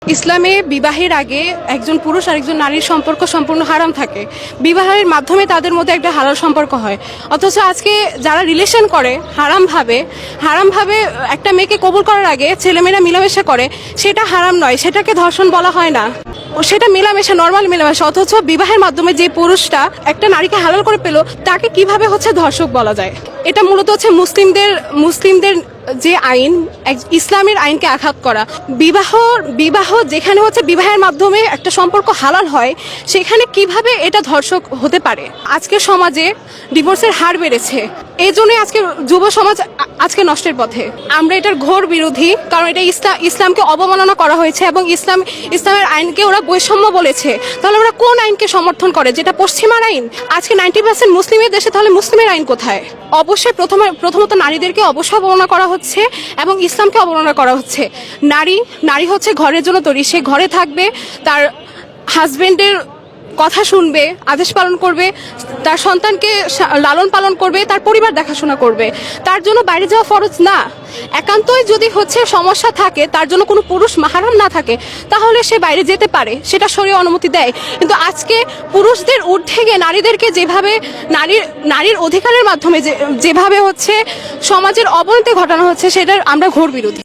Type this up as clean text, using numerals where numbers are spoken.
ইসলামে বিবাহের আগে একজন পুরুষ আর একজন নারীর সম্পর্ক সম্পূর্ণ হারাম থাকে। বিবাহের মাধ্যমে তাদের মধ্যে একটা হালাল সম্পর্ক হয়, অথচ আজকে যারা রিলেশন করে হারামভাবে একটা মেয়েকে কবুল করার আগে ছেলেমেয়েরা মিলামেশা করে, সেটা হারাম নয়, সেটাকে ধর্ষণ বলা হয় না, সেটা মেলামেশা, নর্মাল মেলামেশা। অথচ বিবাহের মাধ্যমে যে পুরুষটা একটা নারীকে হালাল করে পেল, তাকে কিভাবে ধর্ষক বলা যায়? এটা মূলত মুসলিমদের যে আইন, ইসলামের আইনকে আঘাত করা। বিবাহ যেখানে বিবাহের মাধ্যমে একটা সম্পর্ক হালাল হয়, সেখানে কিভাবে এটা ধর্ষক হতে পারে? আজকের সমাজে ডিভোর্সের হার বেড়েছে, এই জন্যই আজকে যুব সমাজ আজকে নষ্টের পথে। আমরা এটার ঘোর বিরোধী, কারণ এটা ইসলামকে অবমাননা করা হয়েছে এবং ইসলামের আইনকে ওরা বৈষম্য বলেছে। তাহলে ওরা কোন আইনকে সমর্থন করে, যেটা পশ্চিমার আইন? আজকে 90% মুসলিমের দেশে, তাহলে মুসলিমের আইন কোথায়? অবশ্যই প্রথমত নারীদেরকে অবশ্যই অবমাননা করা হচ্ছে এবং ইসলামকে অবমাননা করা হচ্ছে। নারী হচ্ছে ঘরের জন্য তৈরি, সে ঘরে থাকবে, তার হাজবেন্ডের কথা শুনবে, আদেশ পালন করবে, তার সন্তানকে লালন পালন করবে, তার পরিবার দেখাশোনা করবে। তার জন্য বাইরে যাওয়া ফরজ না। একান্তই যদি সমস্যা থাকে, তার জন্য কোনো পুরুষ মাহরাম না থাকে, তাহলে সে বাইরে যেতে পারে, সেটা শরীয়ত অনুমতি দেয়। কিন্তু আজকে পুরুষদের ঊর্ধ্বে গিয়ে নারীদেরকে যেভাবে নারীর অধিকারের মাধ্যমে যেভাবে সমাজের অবনতি ঘটানো হচ্ছে, সেটার আমরা ঘোর বিরোধী।